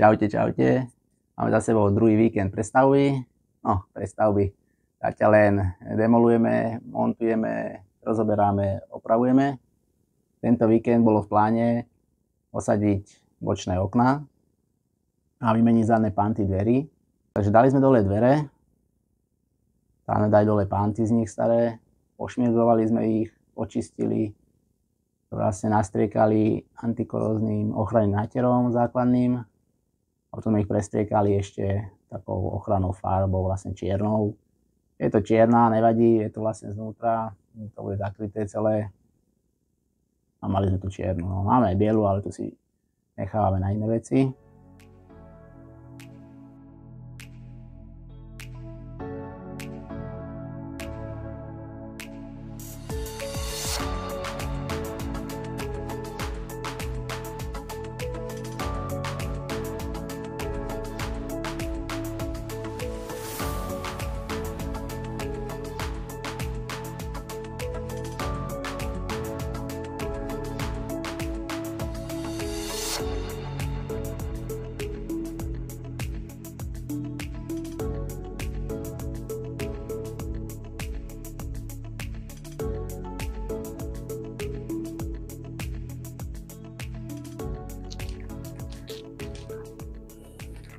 Čaute, čaute. Máme za sebou druhý víkend prestavby. No, prestavby. Zatiaľ len demolujeme, montujeme, rozoberáme, opravujeme. Tento víkend bolo v pláne osadiť bočné okná a vymeniť zadné panty dverí. Takže dali sme dole dvere. Dáme dať dole panty z nich staré. Pošmirglovali sme ich, očistili. Vlastne nastriekali antikoróznym ochranným náterom základným. A potom ich prestriekali ešte takou ochrannou farbou, vlastne čiernou. Je to čierna, nevadí, je to vlastne znútra, to bude zakryté celé. A mali sme tu čiernu. No, máme aj bielu, ale tu si nechávame na iné veci.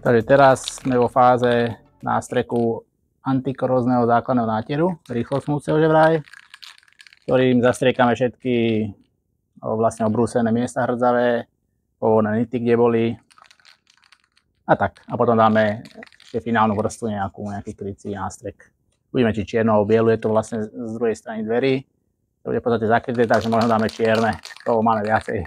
Takže teraz sme vo fáze nástreku antikorózneho základného náteru, rýchlosmúceho že vraj, ktorým zastriekame všetky vlastne obrúsené miesta hrdzavé, pôvodné nity, kde boli a tak. A potom dáme ešte finálnu vrstvu nejaký krycí nástrek. Uvidíme, či čiernou alebo bielu, je to vlastne z druhej strany dverí. To bude v podstate zakryté, takže možno dáme čierne, toho máme viacej.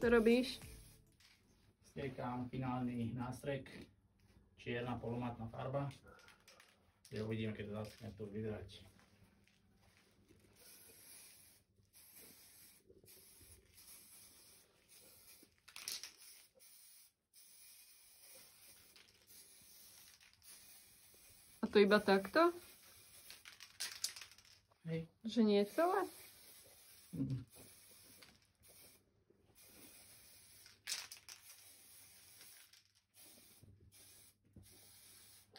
Čo robíš? Striekam finálny nástrek, čierna polomátna farba. Uvidíme, keď to začne tu vyzerať. A to iba takto? Hej. Že nie celé?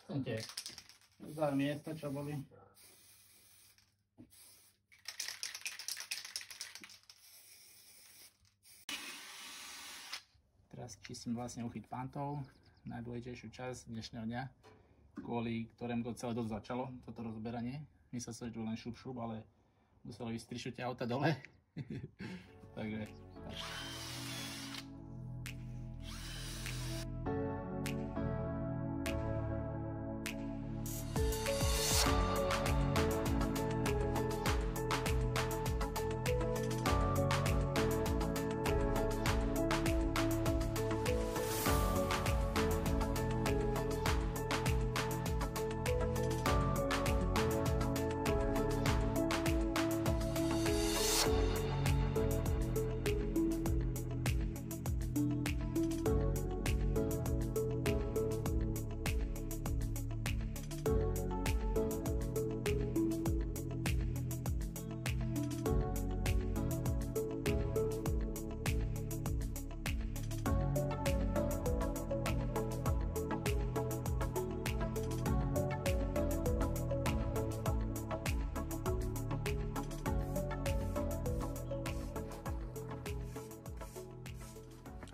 Som tie za miesta, čo boli. Teraz čistím vlastne uchyt pantov, najdôležitejšiu časť dnešného dňa, kvôli ktorému to celé dosť začalo, toto rozberanie. Myslel som, že to len šup, ale muselo ísť 3 šutie auta dole. Takže tak.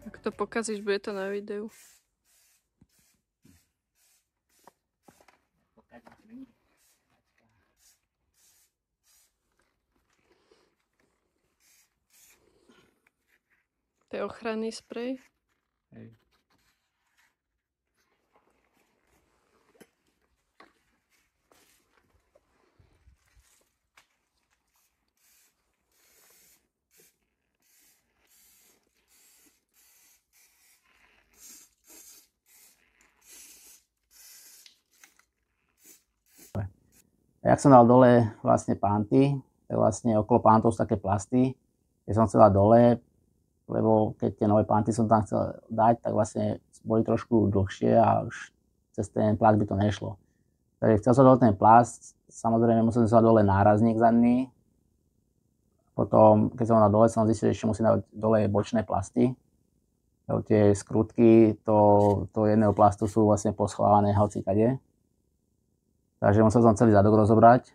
Ak to pokazíš, bude to na videu. To je ochranný sprej. Hej. Jak som dal dole vlastne panty, tak vlastne okolo pantov sú také plasty, keď som chcel dať dole, lebo keď tie nové panty som tam chcel dať, tak vlastne boli trošku dlhšie a už cez ten plast by to nešlo. Takže chcel som dole ten plast, samozrejme musel som dať dole nárazník zadný. Potom, keď som dal dole, som zistil, že ešte musím dať dole bočné plasty. Lebo tie skrutky to jedného plastu sú vlastne poschovávané hocikade. Takže musel som celý zadok rozobrať.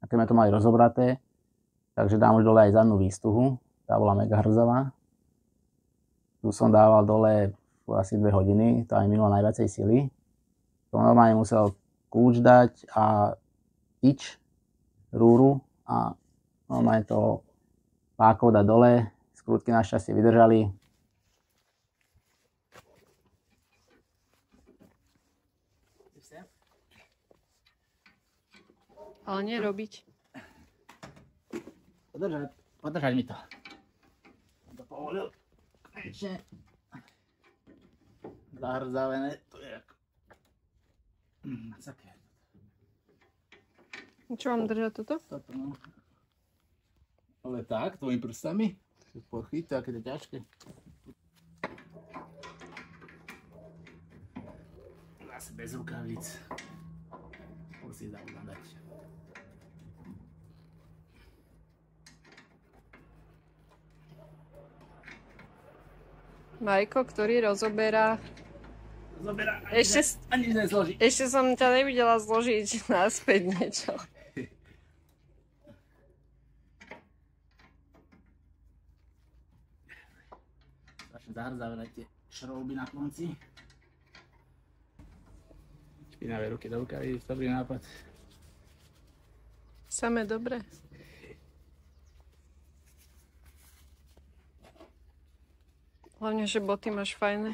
A keď sme to mali rozobraté, takže dám už dole aj zadnú výstuhu. Tá bola mega hrzavá. Tu som dával dole asi 2 hodiny, to aj minulo najviacej sily. To normálne musel kľúč dať a tyč, rúru a normálne to pákov dať dole. Skrutky našťastie vydržali. Ale nie robiť. Podržať mi to. To povolil. Konečne. Zahrzavené. To je ako... Masaké. Čo mám držať toto? Toto no. Ale tak, tvojimi prstami. Pochytá, aké to je ťažké. Zase bez rukavíc. Musí zaudať. Majko, ktorý rozoberá. Ani nezloží. Ešte som ťa nevidela zložiť naspäť niečo. Začne zahrzavené tie šrouby na konci. Špinavé ruky do rukavíc, dobrý nápad. Samé dobre. Hlavne, že boty máš fajné.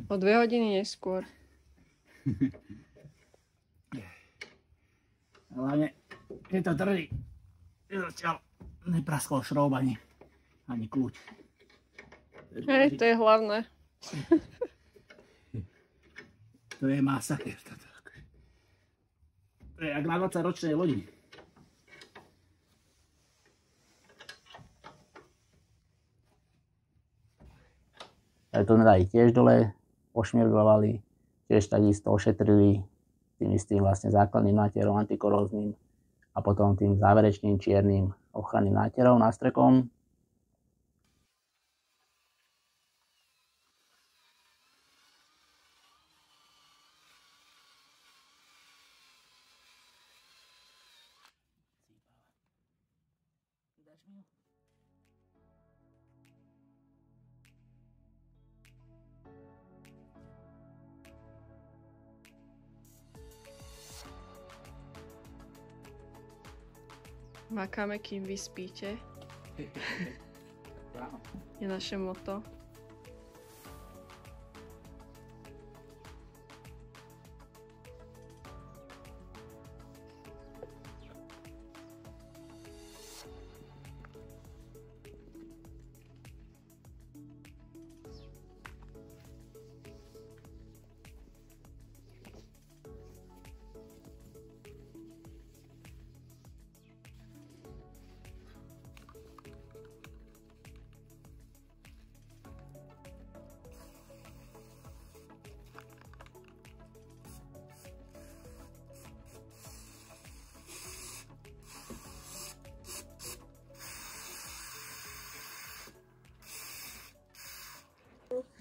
O 2 hodiny neskôr. Hlavne, keď to drží, nepraskol šroub ani kľúč. Hej, to je hlavné. To je masakér. To je jak na 20-ročnej lodi. To sme dali tiež dole, pošmirglovali, tiež takisto ošetrili tým istým vlastne základným nátierom antikoróznym a potom tým záverečným čiernym ochranným nátierom, nástrekom. Makáme, kým vy spíte. Je naše motto.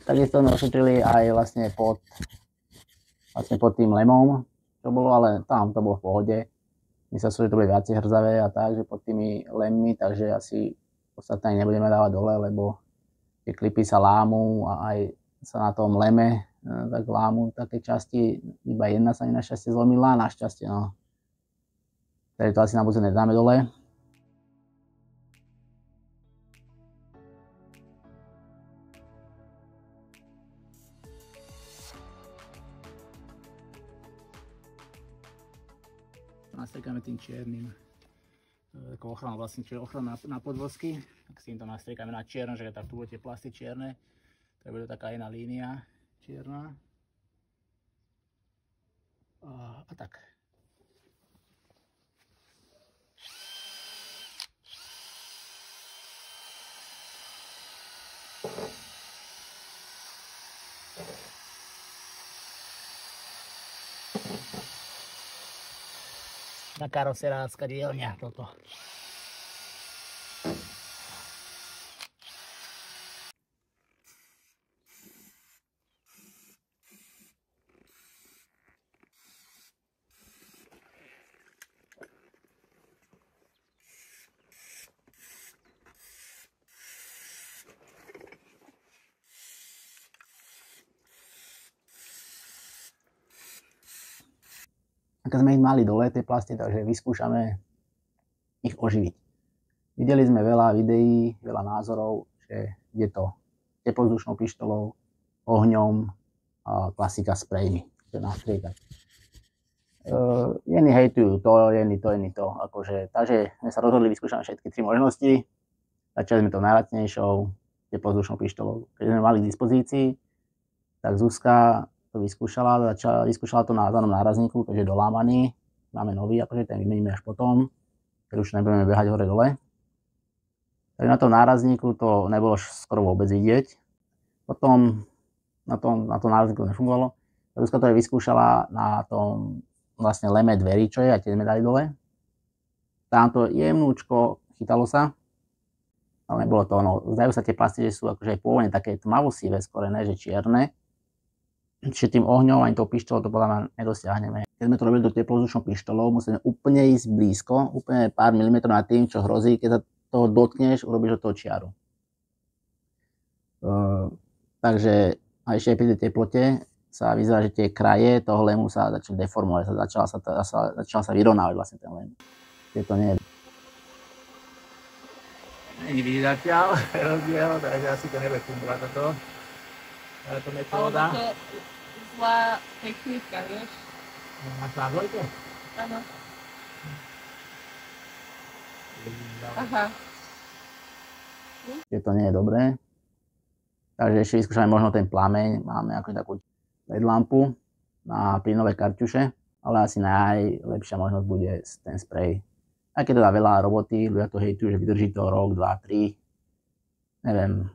Takisto sme ošetrili aj vlastne pod tým lemom, čo bolo, ale tam to bolo v pohode. My sa sú, že to boli viacej hrzavé a tak, že pod tými lemmi, takže asi ostatné nebudeme dávať dole, lebo tie klipy sa lámú a aj sa na tom leme tak lámú také časti, iba jedna sa mi našťastie zlomila, našťastie no. Takže to asi na budúce nedáme dole. Nastriekame tým čiernym takou ochranou vlastne, čiže ochrana na podvozky, tak s týmto nastriekame na čierno, že tak tu budú tie plasty čierne, tak bude taká jedna línia čierna. A tak. Na karoserácka dielňa toto. Keď sme ich mali dole, tie plasty, takže vyskúšame ich oživiť. Videli sme veľa videí, veľa názorov, že je to teplozdušnou pištolou, ohňom a klasika sprejmi. Jení hejtujú to, jení to. Akože, takže sme sa rozhodli vyskúšať všetky 3 možnosti. Začali sme to najlacnejšou teplozdušnou pištolou. Keď sme mali k dispozícii, tak Zuzka to vyskúšala to na zadnom nárazníku, keďže je dolámaný. Máme nový, akože ten vymeníme až potom, keď už nebudeme behať hore-dole. Takže na tom nárazníku to nebolo skoro vôbec vidieť. Potom na tom nárazníku nefungovalo. Zuzka to aj vyskúšala na tom vlastne leme dverí, čo je, a tie sme dali dole. Tam to jemnúčko chytalo sa, ale nebolo to ono. Zdajú sa tie plasty, že sú akože pôvodne také tmavosivé, skôr ne, že čierne. Čiže tým ohňom ani tou pištolou to podľa mňa nedosiahneme. Keď sme to robili do teplozdušnou pištolou, musíme úplne ísť blízko, úplne pár milimetrov nad tým, čo hrozí, keď sa toho dotkneš, urobíš do toho čiaru. Takže aj ešte pri tej teplote sa vyzerá, že tie kraje toho lemu sa začali deformovať, začala sa vyrovnávať vlastne ten lem. To nie je. Není vidieť zatiaľ rozdiel, takže asi to nebude fungovať toto. Ale to metóda. Ale to zlá technika, vieš? Máš na dvojke? Áno. Aha. To nie je dobré. Takže ešte vyskúšame možno ten plameň. Máme ako takú LED lampu na plynové kartuše, ale asi najlepšia možnosť bude ten sprej. Aj keď to dá veľa roboty, ľudia to hejtujú, že vydrží to rok, 2, 3. Neviem,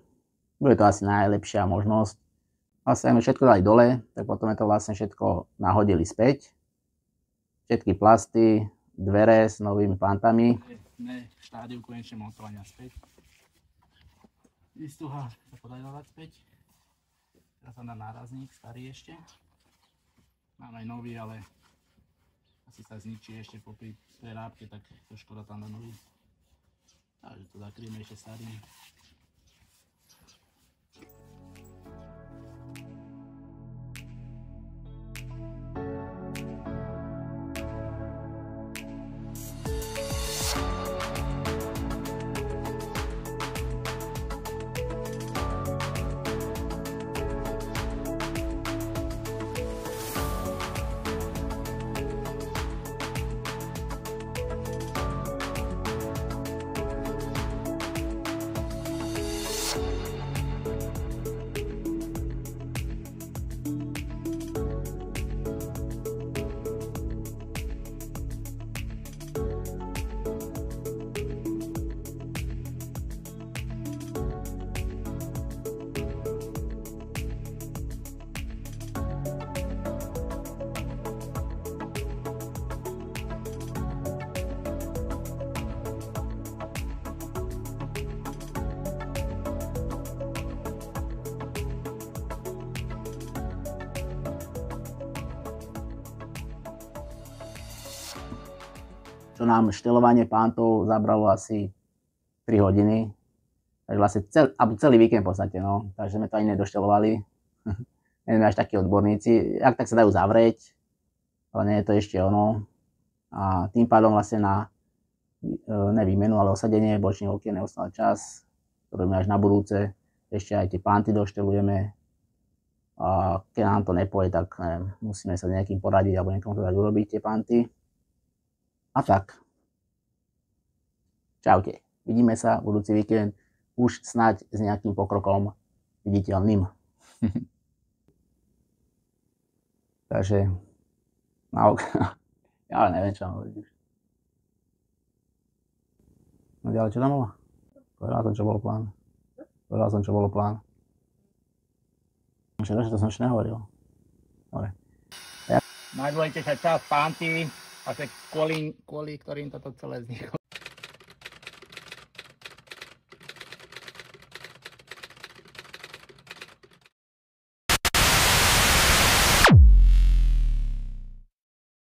bude to asi najlepšia možnosť. Vlastne sme všetko dali dole, tak potom sme to vlastne všetko nahodili späť. Všetky plasty, dvere s novými pantami. Sme v štádiu konečného montovania späť. Výstuha sa podarí dávať späť. Teraz sa dá nárazník, starý ešte. Mám aj nový, ale asi sa zničí ešte popri prerábke, tak to škoda tam dá nový. Takže to zakryjeme ešte starým. Čo nám štelovanie pantov zabralo asi 3 hodiny. Takže vlastne celý víkend v podstate, no. Takže sme to ani nedoštelovali. Nie sme až takí odborníci. Jak tak sa dajú zavrieť, ale nie je to ešte ono. A tým pádom vlastne na ne výmenu, ale osadenie bočných okien neostal čas. To robíme až na budúce. Ešte aj tie panty doštelujeme. A keď nám to nepôjde, tak neviem, musíme sa nejakým poradiť alebo niekomu to dať urobiť tie panty. A tak. Čaute. Vidíme sa budúci víkend už snáď s nejakým pokrokom viditeľným. Takže Na ja ale neviem, čo mám hovoriť už. No ďalej, čo tam bolo? Povedal som, čo bol plán. Povedal som, čo bolo plán. Všetko, to som ešte nehovoril. Dobre. Najdôležitejšia časť pánty, a to je kvôli ktorým toto celé vzniklo.